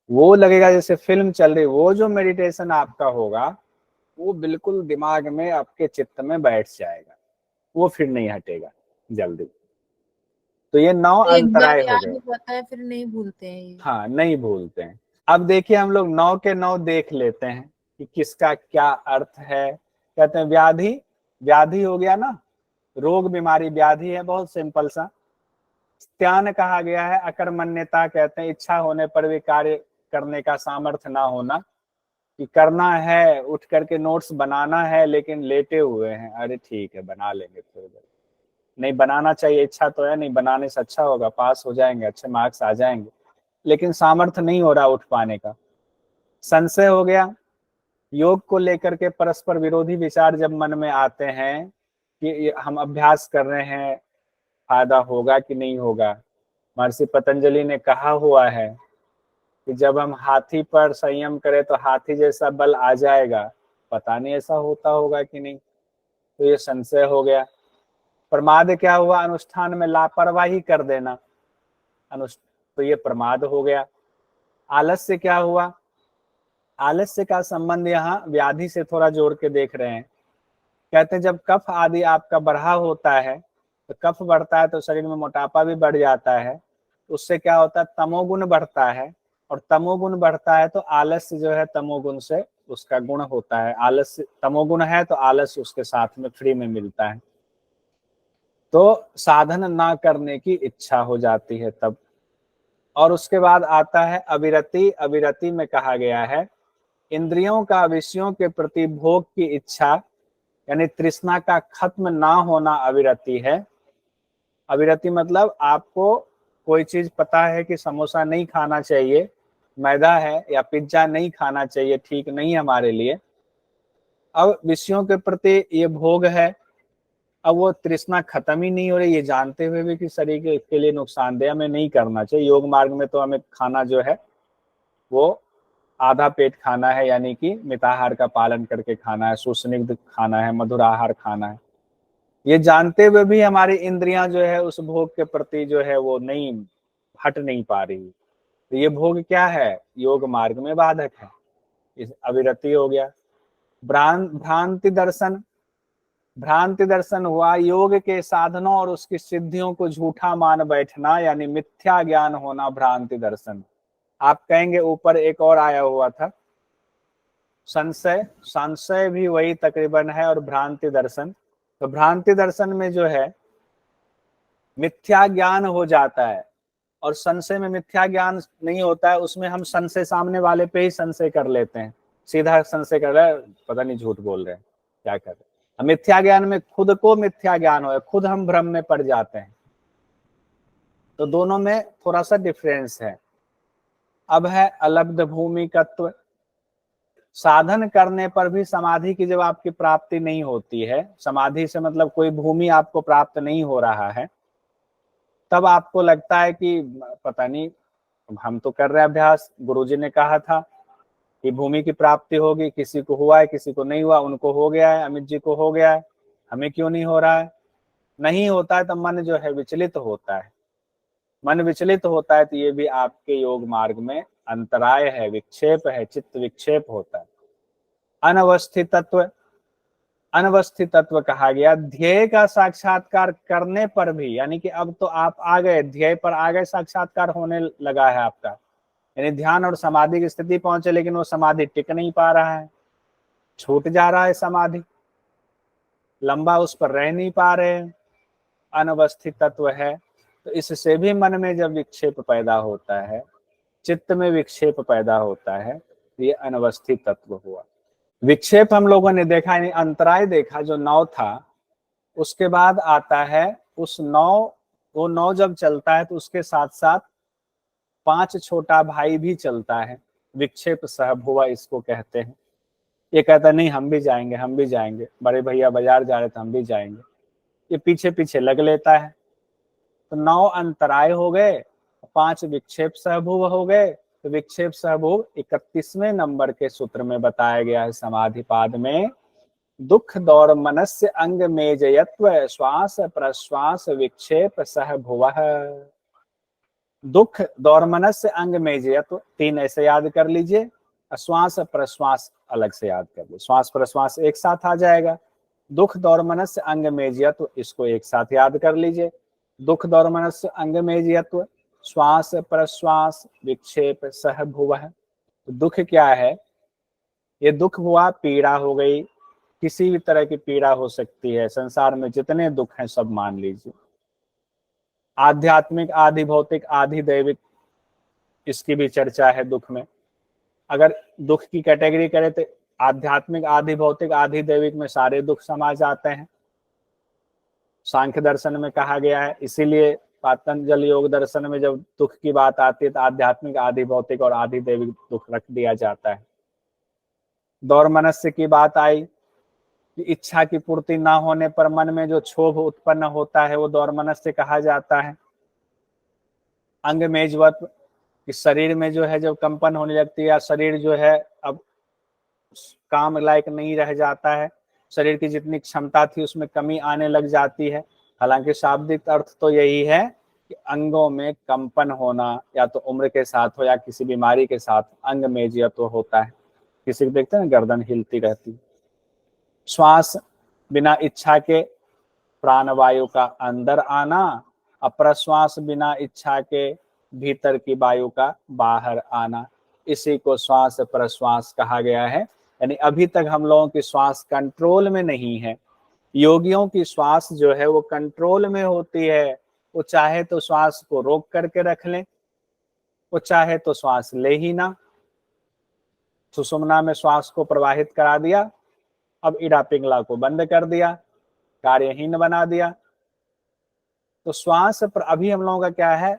वो लगेगा जैसे फिल्म चल रही, वो जो मेडिटेशन आपका होगा वो बिल्कुल दिमाग में आपके चित्त में बैठ जाएगा, वो फिर नहीं हटेगा जल्दी। तो ये 9 तो एक बार अंतराय हो याद गए। हो जाता है फिर नहीं भूलते हैं ये। हाँ, नहीं भूलते हैं। अब देखिए हम लोग 9 के 9 देख लेते हैं कि किसका क्या अर्थ है। कहते हैं व्याधि, व्याधि हो गया ना, रोग बीमारी व्याधि है, बहुत सिंपल सा। त्यान कहा गया है अकर्मण्यता, कहते हैं इच्छा होने पर भी कार्य करने का सामर्थ्य ना होना, कि करना है, उठ करके नोट्स बनाना है लेकिन लेटे हुए हैं, अरे ठीक है बना लेंगे थोड़ी देर, नहीं बनाना चाहिए, इच्छा तो है नहीं, बनाने से अच्छा होगा, पास हो जाएंगे, अच्छे मार्क्स आ जाएंगे, लेकिन सामर्थ्य नहीं हो रहा उठ पाने का। संशय हो गया, योग को लेकर के परस्पर विरोधी विचार जब मन में आते हैं कि हम अभ्यास कर रहे हैं, फायदा होगा कि नहीं होगा। महर्षि पतंजलि ने कहा हुआ है कि जब हम हाथी पर संयम करें तो हाथी जैसा बल आ जाएगा, पता नहीं ऐसा होता होगा कि नहीं। तो ये संशय हो गया। प्रमाद क्या हुआ, अनुष्ठान में लापरवाही कर देना, तो ये प्रमाद हो गया। आलस्य क्या हुआ, आलस्य का संबंध यहाँ व्याधि से थोड़ा जोड़ के देख रहे हैं। कहते हैं जब कफ आदि आपका बढ़ा होता है, तो कफ बढ़ता है तो शरीर में मोटापा भी बढ़ जाता है, उससे क्या होता है, तमोगुण बढ़ता है, और तमोगुण बढ़ता है तो आलस्य जो है तमोगुण से उसका गुण होता है, आलस्य तमोगुण है तो आलस्य उसके साथ में फ्री में मिलता है, तो साधन ना करने की इच्छा हो जाती है तब। और उसके बाद आता है अविरति। अविरति में कहा गया है इंद्रियों का विषयों के प्रति भोग की इच्छा, यानी तृष्णा का खत्म ना होना अविरति है। अविरति मतलब आपको कोई चीज पता है कि समोसा नहीं खाना चाहिए, मैदा है, या पिज्जा नहीं खाना चाहिए, ठीक नहीं हमारे लिए, अब विषयों के प्रति ये भोग है, अब वो तृष्णा खत्म ही नहीं हो रही, ये जानते हुए भी कि शरीर के लिए नुकसानदेह, हमें नहीं करना चाहिए। योग मार्ग में तो हमें खाना जो है वो आधा पेट खाना है, यानी कि मिताहार का पालन करके खाना है, सुस्निग्ध खाना है, मधुर आहार खाना है। ये जानते हुए भी हमारी इंद्रियां जो है उस भोग के प्रति जो है वो नहीं हट नहीं पा रही। तो ये भोग क्या है, योग मार्ग में बाधक है, इस अविरति हो गया। भ्रांति दर्शन, भ्रांति दर्शन हुआ योग के साधनों और उसकी सिद्धियों को झूठा मान बैठना, यानी मिथ्या ज्ञान होना, भ्रांति दर्शन। आप कहेंगे ऊपर एक और आया हुआ था संशय, संशय भी वही तकरीबन है, और भ्रांति दर्शन। तो भ्रांति दर्शन में जो है मिथ्या ज्ञान हो जाता है, और संशय में मिथ्या ज्ञान नहीं होता है, उसमें हम संशय सामने वाले पे ही संशय कर लेते हैं, सीधा संशय कर रहे हैं, पता नहीं झूठ बोल रहे हैं क्या कर रहे हैं। मिथ्या ज्ञान में खुद को मिथ्या ज्ञान हो, खुद हम भ्रम में पड़ जाते हैं। तो दोनों में थोड़ा सा डिफरेंस है। अब है अलब्ध भूमिकत्व। साधन करने पर भी समाधि की जब आपकी प्राप्ति नहीं होती है, समाधि से मतलब कोई भूमि आपको प्राप्त नहीं हो रहा है, तब आपको लगता है कि पता नहीं, हम तो कर रहे हैं अभ्यास, गुरुजी ने कहा था कि भूमि की प्राप्ति होगी, किसी को हुआ है किसी को नहीं हुआ, उनको हो गया है, अमित जी को हो गया है, हमें क्यों नहीं हो रहा है। नहीं होता है तो मन जो है विचलित होता है, मन विचलित होता है तो ये भी आपके योग मार्ग में अंतराय है, विक्षेप है, चित्त विक्षेप होता है। अनवस्थितत्व, अनवस्थितत्व कहा गया ध्येय का साक्षात्कार करने पर भी, यानी कि अब तो आप आ गए ध्येय पर, आ गए, साक्षात्कार होने लगा है आपका, यानी ध्यान और समाधि की स्थिति पहुंचे, लेकिन वो समाधि टिक नहीं पा रहा है, छूट जा रहा है समाधि, लंबा उस पर रह नहीं पा रहे हैं, अनवस्थित तत्व है। तो इससे भी मन में जब विक्षेप पैदा होता है, चित्त में विक्षेप पैदा होता है, ये अनवस्थित तत्व हुआ। विक्षेप हम लोगों ने देखा, यानी अंतराय देखा जो 9 था, उसके बाद आता है उस 9, वो 9 जब चलता है तो उसके साथ साथ 5 छोटा भाई भी चलता है, विक्षेप सहभुवा इसको कहते हैं। ये कहता है नहीं हम भी जाएंगे, हम भी जाएंगे, बड़े भैया बाजार जा रहे थे हम भी जाएंगे, ये पीछे पीछे लग लेता है। तो 9 अंतराय हो गए, 5 विक्षेप सहभुव हो गए। तो विक्षेप सहभुव 31वें नंबर के सूत्र में बताया गया है समाधिपाद में, दुख दौर मनस्य अंग मेजयत्व श्वास प्रश्वास विक्षेप सहभुवः। दुख दौर मनस्य अंग मेजयत्व 3 ऐसे याद कर लीजिए, श्वास प्रश्वास अलग से याद कर लीजिए, श्वास प्रश्वास एक साथ आ जाएगा। दुख दौर मनस्य अंग मेजयत्व इसको एक साथ याद कर लीजिए, दुख दौर मनस्य अंग मेजयत्व श्वास प्रश्वास विक्षेप सहभुवः। तो दुख क्या है? ये दुख हुआ, पीड़ा हो गई, किसी भी तरह की पीड़ा हो सकती है, संसार में जितने दुख हैं सब मान लीजिए, आध्यात्मिक आधि भौतिक आधि दैविक, इसकी भी चर्चा है दुख में। अगर दुख की कैटेगरी करें तो आध्यात्मिक आधि भौतिक आधि दैविक में सारे दुख समा जाते हैं, सांख्य दर्शन में कहा गया है। इसीलिए पतंजलि योग दर्शन में जब दुख की बात आती है तो आध्यात्मिक आधि भौतिक और आधि दैविक दुख रख दिया जाता है। दौर मनस्य की बात आई कि इच्छा की पूर्ति ना होने पर मन में जो क्षोभ उत्पन्न होता है वो दौर मनस्य कहा जाता है। अंग मेजवत कि शरीर में जो है जब कंपन होने लगती है, या शरीर जो है अब काम लायक नहीं रह जाता है, शरीर की जितनी क्षमता थी उसमें कमी आने लग जाती है। हालांकि शाब्दिक अर्थ तो यही है कि अंगों में कंपन होना, या तो उम्र के साथ हो या किसी बीमारी के साथ अंग मेजयत्व होता है। किसी को देखते हैं गर्दन हिलती रहती। श्वास बिना इच्छा के प्राणवायु का अंदर आना, अप्रश्वास बिना इच्छा के भीतर की वायु का बाहर आना, इसी को श्वास प्रश्वास कहा गया है। यानी अभी तक हम लोगों की श्वास कंट्रोल में नहीं है। योगियों की श्वास जो है वो कंट्रोल में होती है, वो चाहे तो श्वास को रोक करके रख लें, वो चाहे तो श्वास ले ही ना। सुषुम्ना में श्वास को प्रवाहित करा दिया, अब इड़ा पिंगला को बंद कर दिया, कार्यहीन बना दिया। तो श्वास पर अभी हम लोगों का क्या है,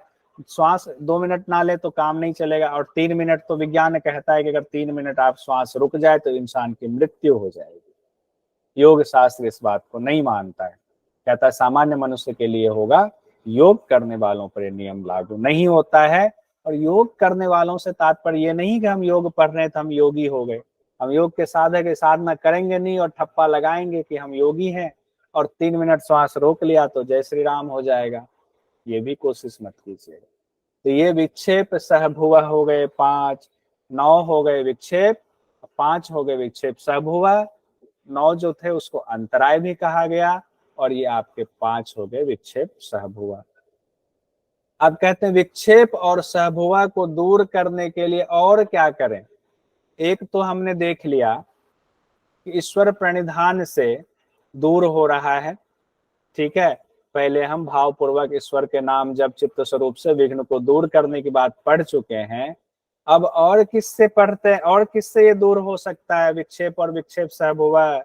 श्वास 2 मिनट ना ले तो काम नहीं चलेगा, और 3 मिनट तो विज्ञान कहता है कि अगर 3 मिनट आप श्वास रुक जाए तो इंसान की मृत्यु हो जाएगी। योग शास्त्र इस बात को नहीं मानता है, कहता है सामान्य मनुष्य के लिए होगा, योग करने वालों पर नियम लागू नहीं होता है। और योग करने वालों से तात्पर्य ये नहीं कि हम योग पढ़ रहे हैं तो हम योगी हो गए। हम योग के साधक साधना करेंगे नहीं और ठप्पा लगाएंगे कि हम योगी हैं, और 3 मिनट श्वास रोक लिया तो जय श्री राम हो जाएगा, ये भी कोशिश मत कीजिए। तो ये विक्षेप सहभुवा हो गए 5, 9 हो गए विक्षेप, 5 हो गए विक्षेप सहभुवा, 9 जो थे उसको अंतराय भी कहा गया, और ये आपके 5 हो गए विक्षेप सहभुवा। अब कहते हैं विक्षेप और सहभुवा को दूर करने के लिए और क्या करें। एक तो हमने देख लिया कि ईश्वर प्रणिधान से दूर हो रहा है, ठीक है। पहले हम भावपूर्वक ईश्वर के नाम जप चित्त स्वरूप से विघ्न को दूर करने की बात पढ़ चुके हैं। अब और किससे पढ़ते हैं, और किससे ये दूर हो सकता है विक्षेप और विक्षेप सहभुवा।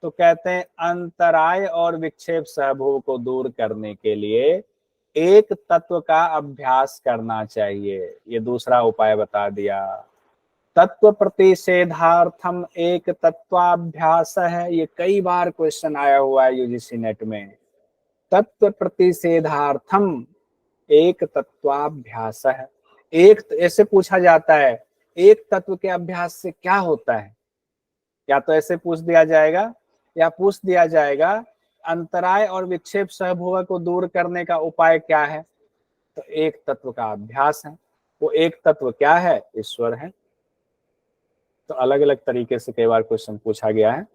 तो कहते हैं अंतराय और विक्षेप सहभुव को दूर करने के लिए एक तत्व का अभ्यास करना चाहिए। ये दूसरा उपाय बता दिया। तत्व प्रतिषेधार्थम एक तत्वाभ्यास है, ये कई बार क्वेश्चन आया हुआ है यूजीसी नेट में। तत्व प्रतिषेधार्थम एक तत्वाभ्यास है। एक ऐसे पूछा जाता है, एक तत्व के अभ्यास से क्या होता है, या तो ऐसे पूछ दिया जाएगा, या पूछ दिया जाएगा अंतराय और विक्षेप सहभुवा को दूर करने का उपाय क्या है। तो एक तत्व का अभ्यास है। वो एक तत्व क्या है, ईश्वर है। तो अलग अलग तरीके से कई बार क्वेश्चन पूछा गया है।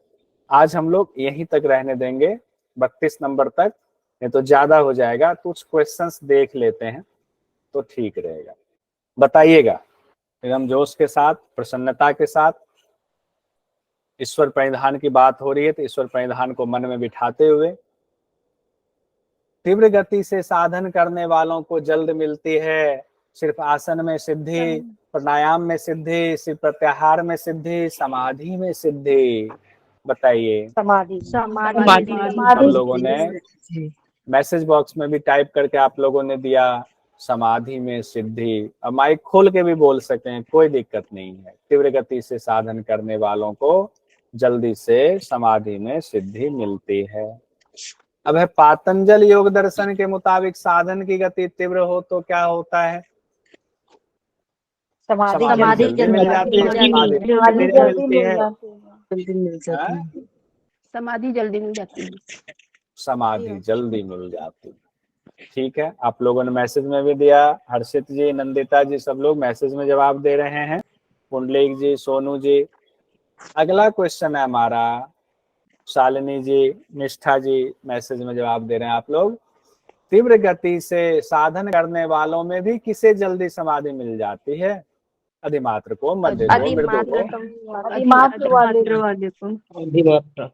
आज हम लोग यहीं तक रहने देंगे, 32 नंबर तक, नहीं तो ज्यादा हो जाएगा। कुछ क्वेश्चंस देख लेते हैं तो ठीक रहेगा। बताइएगा एकदम जोश के साथ, प्रसन्नता के साथ। ईश्वर परिधान की बात हो रही है तो ईश्वर परिधान को मन में बिठाते हुए, तीव्र गति से साधन करने वालों को जल्द मिलती है, सिर्फ आसन में सिद्धि प्राणायाम में सिद्धि, शिव प्रत्याहार में सिद्धि, समाधि में सिद्धि। बताइए। समाधि सब लोगों ने मैसेज बॉक्स में भी टाइप करके आप लोगों ने दिया समाधि में सिद्धि। अब माइक खोल के भी बोल सकें, कोई दिक्कत नहीं है। तीव्र गति से साधन करने वालों को जल्दी से समाधि में सिद्धि मिलती है। अब है पातंजल योग दर्शन के मुताबिक साधन की गति तीव्र हो तो क्या होता है? समाधि जल्दी मिल जाती है, समाधि मिलती है। हाँ? समाधि जल्दी मिल जाती है। समाधि जल्दी मिल जाती है। ठीक है, आप लोगों ने मैसेज में भी दिया। हर्षित जी, नंदिता जी, सब लोग मैसेज में जवाब दे रहे हैं। पुंडलिक जी, सोनू जी। अगला क्वेश्चन है हमारा, शालिनी जी, निष्ठा जी मैसेज में जवाब दे रहे हैं आप लोग। तीव्र गति से साधन करने वालों में भी किसे जल्दी समाधि मिल जाती है? अधिमात्र को, मध्य को, मृदु को?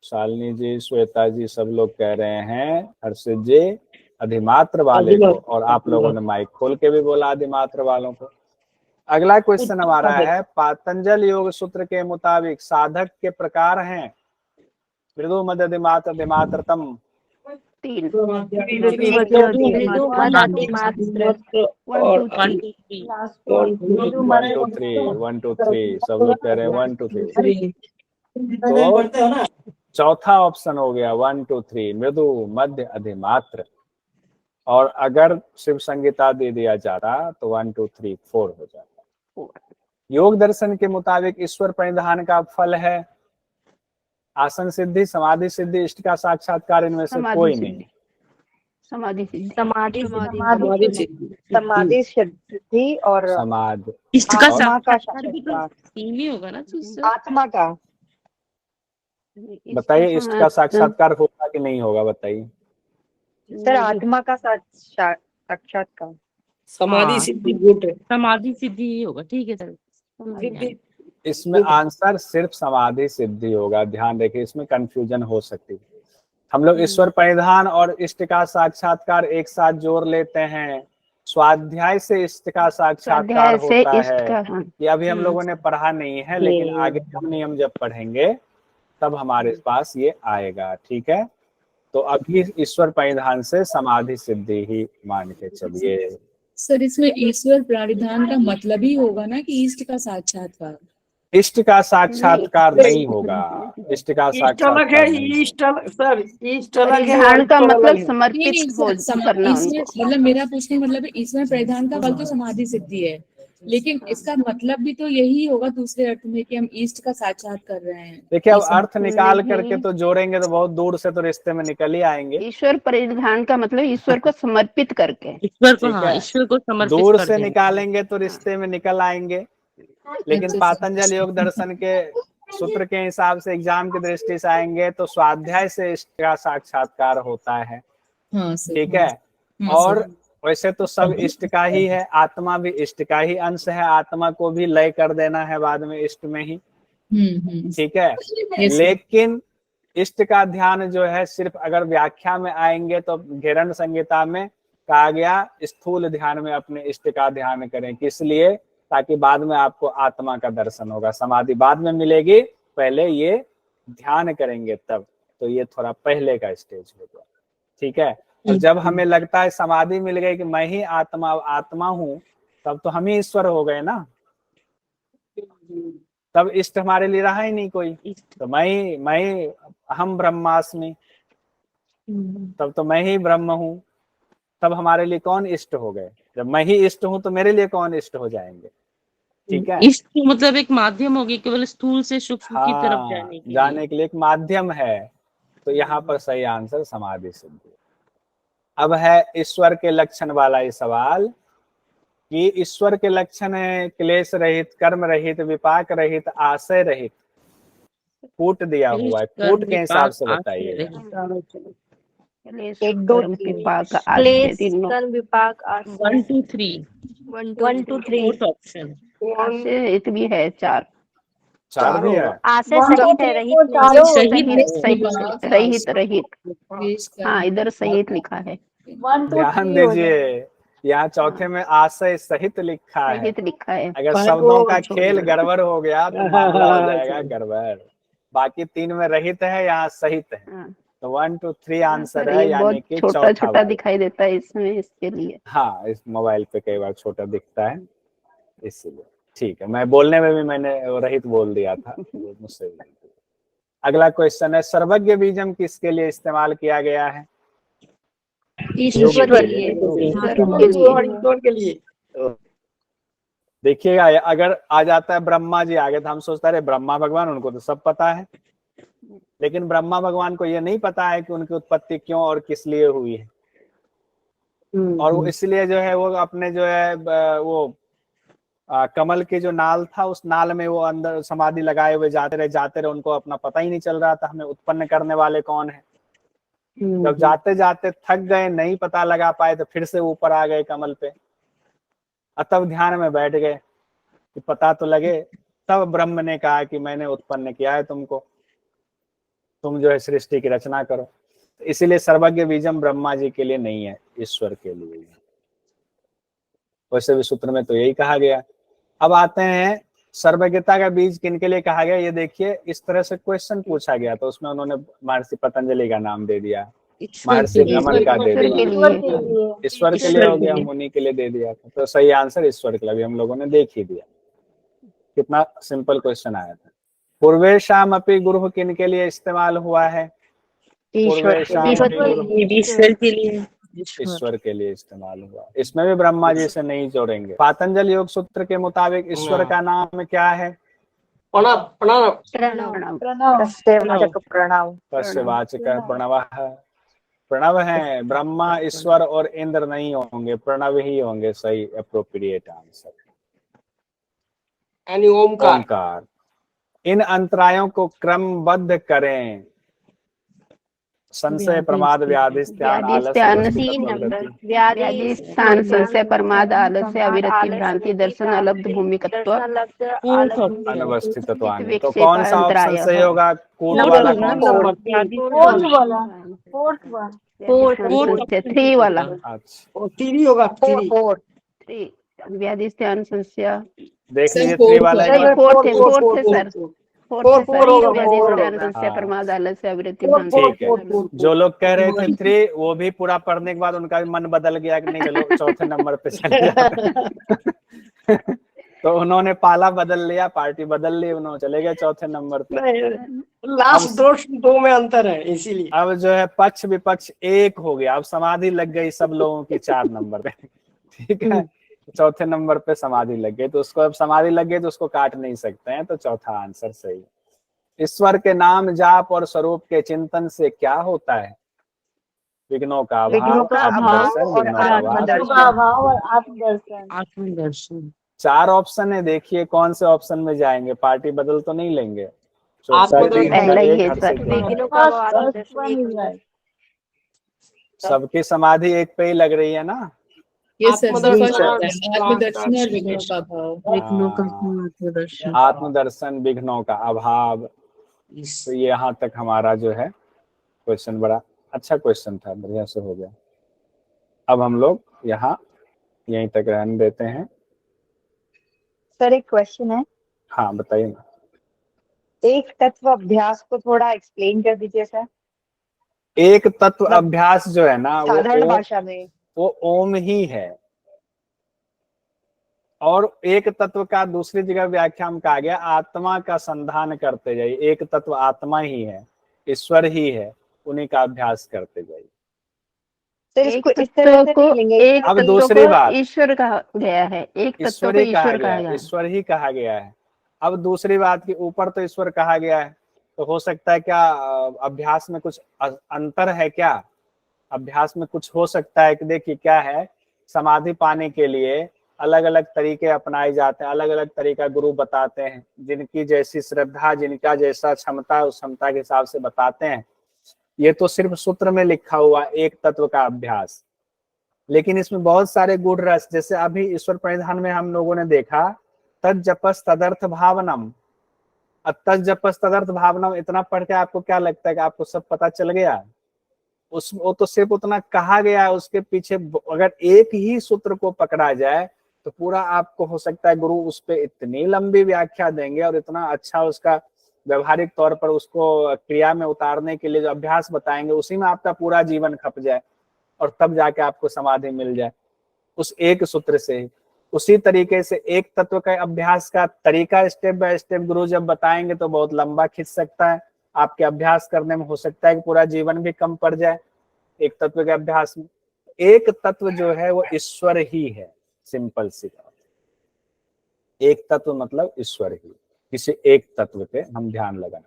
शालिनी जी, श्वेता जी, सब लोग कह रहे हैं हर्षित जी अधिमात्र वाले को, और आप लोगों ने माइक खोल के भी बोला अधिमात्र वालों को। अगला क्वेश्चन हमारा है, पातंजल योग सूत्र के मुताबिक साधक के प्रकार हैं मृदु, मध्य, अधिमात्र, अधिमात्रतम। 3 1 2 3 सब लोग कह रहे हैं 1 2 3। तो चौथा ऑप्शन हो गया 1 2 3, मृदु, मध्य, अधिमात्र। और अगर शिव संगीता दे दिया जाता तो 1 2 3 4 हो जाता। योग दर्शन के मुताबिक ईश्वर परिधान का फल है आसन सिद्धि, समाधि सिद्धि, इष्ट का साक्षात्कार। इनमें से कोई नहीं। समाधि सिद्धि और समाधि, इष्ट का आत्मा का साक्षात्कार तीन ही होगा ना तो आत्मा का। बताइए इष्ट का साक्षात्कार होगा कि नहीं होगा? बताइए सर, आत्मा का साक्षात्कार। समाधि सिद्धि गुट है। समाधि सिद्धि ही होगा। ठीक है सर, समझ गए। इसमें आंसर सिर्फ समाधि सिद्धि होगा। ध्यान रखिए, इसमें कंफ्यूजन हो सकती है। हम लोग ईश्वर परिधान और इष्ट का साक्षात्कार एक साथ जोड़ लेते हैं। स्वाध्याय से इष्ट का साक्षात्कार होता है, ये अभी हम लोगों ने पढ़ा नहीं है, लेकिन आगे हम नियम जब पढ़ेंगे तब हमारे पास ये आएगा। ठीक है, तो अभी ईश्वर परिधान से समाधि सिद्धि ही मान के चलिए। सर, इसमें ईश्वर प्राविधान का मतलब ही होगा ना कि इष्ट का साक्षात्कार। इष्ट का साक्षात्कार नहीं होगा। इष्ट का साक्षात्कार इष्ट अलग है, परिधान का मतलब नहीं, समर्पित करना इसमें उनको। मतलब मेरा पूछने का मतलब है ईश्वर परिधान का फल तो समाधि सिद्धि है, लेकिन इसका मतलब भी तो यही होगा दूसरे अर्थ में कि हम इष्ट का साक्षात कर रहे हैं। देखिए, अब अर्थ निकाल करके तो जोड़ेंगे तो बहुत दूर से तो रिश्ते में निकल ही आएंगे। ईश्वर परिधान का मतलब ईश्वर को समर्पित करके। ईश्वर को, हाँ, ईश्वर को समर्पित दूर कर से देना। निकालेंगे तो रिश्ते में निकल आएंगे, लेकिन पातंजल योग दर्शन के सूत्र के हिसाब से एग्जाम की दृष्टि से आएंगे तो स्वाध्याय से इष्ट का साक्षात्कार होता है। ठीक है, और वैसे तो सब इष्ट का ही है, आत्मा भी इष्ट का ही अंश है। आत्मा को भी लय कर देना है बाद में इष्ट में ही। ठीक है, लेकिन इष्ट का ध्यान जो है सिर्फ अगर व्याख्या में आएंगे तो घेरन संहिता में कहा गया स्थूल ध्यान में अपने इष्ट का ध्यान करें। किस लिए? ताकि बाद में आपको आत्मा का दर्शन होगा। समाधि बाद में मिलेगी, पहले ये ध्यान करेंगे तब। तो ये थोड़ा पहले का स्टेज होगा। ठीक है, और जब हमें लगता है समाधि मिल गई कि मैं ही आत्मा हूँ, तब तो हम ही ईश्वर हो गए ना। तब इष्ट हमारे लिए रहा ही नहीं कोई। तो मैं हम ब्रह्मास्मि, तब तो मैं ही ब्रह्म हूँ। तब हमारे लिए कौन इष्ट हो गए? जब मैं ही इष्ट हूँ तो मेरे लिए कौन इष्ट हो जाएंगे? ठीक है, इष्ट मतलब एक माध्यम होगी केवल स्थूल से सूक्ष्म की तरफ जाने के लिए एक माध्यम है। तो यहाँ पर सही आंसर समाधि सिद्धि। अब है ईश्वर के लक्षण वाला ये सवाल कि ईश्वर के लक्षण है क्लेश रहित, कर्म रहित, विपाक रहित, आशय रहित। कूट दिया हुआ है, कूट के हिसाब से बताइए। 1 2 3 विपाक 1 2 3 1 2 3 ऑप्शन आश्रय भी है 4 भी है। आशय सहित है, रहित। हाँ, इधर सहित लिखा है। ध्यान दीजिए, यहाँ चौथे में आशय सहित लिखा है। सहित लिखा है। अगर शब्दों का खेल गड़बड़ हो गया तो मामला हो जाएगा गड़बड़। बाकी 3 में रहित है, यहाँ सहित है। हाँ। तो 1 2 3 आंसर सर, है, ये यानी बहुत कि छोटा चौथा छोटा वाला। दिखाई देता है इसमें, इसके लिए। हाँ, इस मोबाइल पे कई बार छोटा दिखता है इसीलिए। ठीक है, मैं बोलने में भी मैंने रहित बोल दिया था, वो मुझसे। अगला क्वेश्चन है, सर्वज्ञ बीजम किसके लिए इस्तेमाल किया गया है? ईश्वर के लिए। ईश्वर के लिए। देखिएगा, अगर आ जाता है ब्रह्मा जी आगे तो हम सोचते हैं ब्रह्मा भगवान, उनको तो सब पता है। लेकिन ब्रह्मा भगवान को ये नहीं पता है कि उनकी उत्पत्ति क्यों और किस लिए हुई है। और वो इसलिए जो है वो अपने जो है वो कमल के जो नाल था, उस नाल में वो अंदर समाधि लगाए हुए जाते रहे। उनको अपना पता ही नहीं चल रहा था हमें उत्पन्न करने वाले कौन है। जब जाते जाते थक गए, नहीं पता लगा पाए, तो फिर से ऊपर आ गए कमल पे। तब ध्यान में बैठ गए कि पता तो लगे। तब ब्रह्म ने कहा कि मैंने उत्पन्न किया है तुमको, तुम जो है सृष्टि की रचना करो। इसीलिए सर्वज्ञ बीजम ब्रह्मा जी के लिए नहीं है, ईश्वर के लिए। वैसे भी सूत्र में तो यही कहा गया। अब आते हैं सर्वज्ञता का बीज किनके लिए कहा गया। ये देखिए, इस तरह से क्वेश्चन पूछा गया तो उसमें उन्होंने महर्षि पतंजलि का नाम दे दिया, महर्षि नमन का दे दिया। ईश्वर के लिए हो गया, मुनि के लिए दे दिया। तो सही आंसर ईश्वर के लिए भी हम लोगों ने देख ही दिया। कितना सिंपल क्वेश्चन आया था। पूर्वेशाम अपि गुरु किनके लिए इस्तेमाल हुआ है? पूर्वेशाम अपि गुरु ईश्वर के लिए। ईश्वर के लिए इस्तेमाल हुआ। इसमें भी ब्रह्मा जी से नहीं जोड़ेंगे। पातंजल योग सूत्र के मुताबिक ईश्वर का नाम क्या है? प्रणव। प्रणव। प्रणव। तस्वाचक प्रणव। प्रणव है। ब्रह्मा, ईश्वर और इंद्र नहीं होंगे, प्रणव ही होंगे सही अप्रोप्रिएट आंसर। यानी ओमकार। ओमकार। इन अंतरायों को क्रमबद्ध करें। संशय, प्रमाद, व्याधि, स्थान, व्याधि, स्थान, संशय, प्रमाद, आलस्य, अविरति, भ्रांति, दर्शन, अलब्ध, भूमिकत्व, अनवस्थितत्वानि। तो कौन सा ऑप्शन सही होगा? कूट वाला कौन सा? फोर्थ 3 वाला। अच्छा, 3 होगा। 3 व्याधि, स्थान, संशय। देख लीजिए फोर्थ 3 वाला सर, है। फोर्थ है सर। फोर्थ होगा। से प्रमाद, आलस्य, अविरति, ठीक है, जो लोग कह रहे थे 3 वो भी पूरा पढ़ने के बाद उनका भी मन बदल गया कि नहीं चलो चौथे नंबर पे चले जाते हैं। तो उन्होंने पाला बदल लिया, पार्टी बदल ली, उन्होंने चले गए चौथे नंबर पे। लास्ट 2 में अंतर है इसीलिए। अब जो है पक्ष विपक्ष एक हो गया। अब समाधि लग गई सब लोगों की 4 नंबर पे। ठीक है, चौथे नंबर पे समाधि लग गई, तो उसको अब समाधि लग गई तो उसको काट नहीं सकते हैं, तो चौथा आंसर सही। ईश्वर के नाम जाप और स्वरूप के चिंतन से क्या होता है? विघ्नों का अभाव, आत्मदर्शन। 4 ऑप्शन है, देखिए कौन से ऑप्शन में जाएंगे। पार्टी बदल तो नहीं लेंगे। पहला ही है सर। सबकी समाधि एक पे ही लग रही है ना? ये आत्मदर्शन और विघ्नों का अभाव। आत्मदर्शन, विघ्नों का अभाव। तो ये यहाँ तक हमारा जो है क्वेश्चन बड़ा अच्छा क्वेश्चन था, बढ़िया से हो गया। अब हम लोग यहाँ यहीं तक रहने देते हैं। सर एक क्वेश्चन है। हाँ बताइए ना। एक तत्व अभ्यास को थोड़ा एक्सप्लेन कर दीजिए सर। एक तत्व अभ्यास जो है ना, साधारण भाषा में वो ओम ही है। और एक तत्व का दूसरी जगह व्याख्या में कहा गया, आत्मा का संधान करते जाइए। एक तत्व आत्मा ही है, ईश्वर ही है, उन्हीं का अभ्यास करते जाइए। इसको इस तरह से नहीं लेंगे। अब दूसरी बात, ईश्वर कहा गया है, एक तत्व को ईश्वर कहा गया है, ईश्वर ही कहा गया है। अब दूसरी बात कि ऊपर तो ईश्वर कहा गया है, तो हो सकता है क्या अभ्यास में कुछ अंतर है? क्या अभ्यास में कुछ हो सकता है कि देखिए क्या है, समाधि पाने के लिए अलग अलग तरीके अपनाए जाते हैं, अलग अलग तरीका गुरु बताते हैं, जिनकी जैसी श्रद्धा, जिनका जैसा क्षमता, उस क्षमता के हिसाब से बताते हैं। ये तो सिर्फ सूत्र में लिखा हुआ एक तत्व का अभ्यास, लेकिन इसमें बहुत सारे गुण रस, जैसे अभी ईश्वर परिधान में हम लोगों ने देखा तद जपस तदर्थ भावनम। तद जपस तदर्थ भावनम इतना पढ़ के आपको क्या लगता है कि आपको सब पता चल गया? वो तो सिर्फ उतना कहा गया है, उसके पीछे अगर एक ही सूत्र को पकड़ा जाए तो पूरा आपको हो सकता है गुरु उस पे इतनी लंबी व्याख्या देंगे और इतना अच्छा उसका व्यवहारिक तौर पर उसको क्रिया में उतारने के लिए जो अभ्यास बताएंगे उसी में आपका पूरा जीवन खप जाए और तब जाके आपको समाधि मिल जाए उस एक सूत्र से ही। उसी तरीके से एक तत्व का अभ्यास का तरीका स्टेप बाय स्टेप गुरु जब बताएंगे तो बहुत लंबा खिंच सकता है, आपके अभ्यास करने में हो सकता है कि पूरा जीवन भी कम पड़ जाए एक तत्व के अभ्यास में। एक तत्व जो है वो ईश्वर ही है, सिंपल सी बात। एक तत्व मतलब ईश्वर ही, किसी एक तत्व पे हम ध्यान लगाएं।